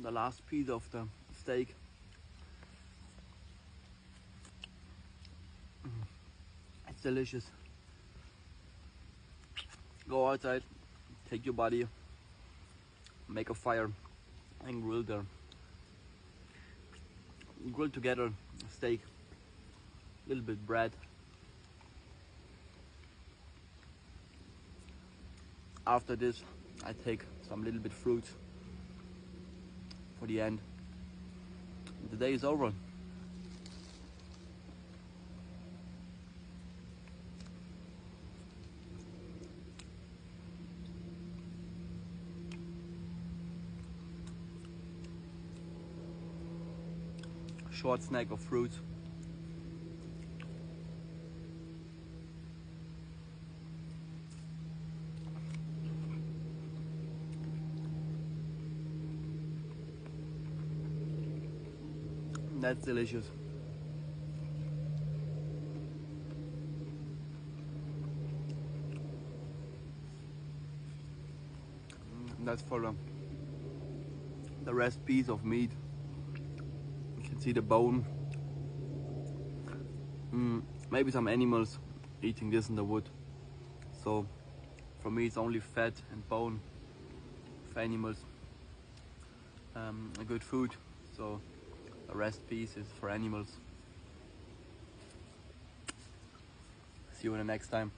the last piece of the steak. It's delicious. Go outside, take your body, make a fire and grill together steak, a little bit bread. After this, I take some little bit fruit for the end. The day is over. Short snack of fruit. That's delicious. That's for the rest piece of meat. You can see the bone. Maybe some animals eating this in the wood. So for me it's only fat and bone for animals. A good food. So the rest piece is for animals. See you in the next time.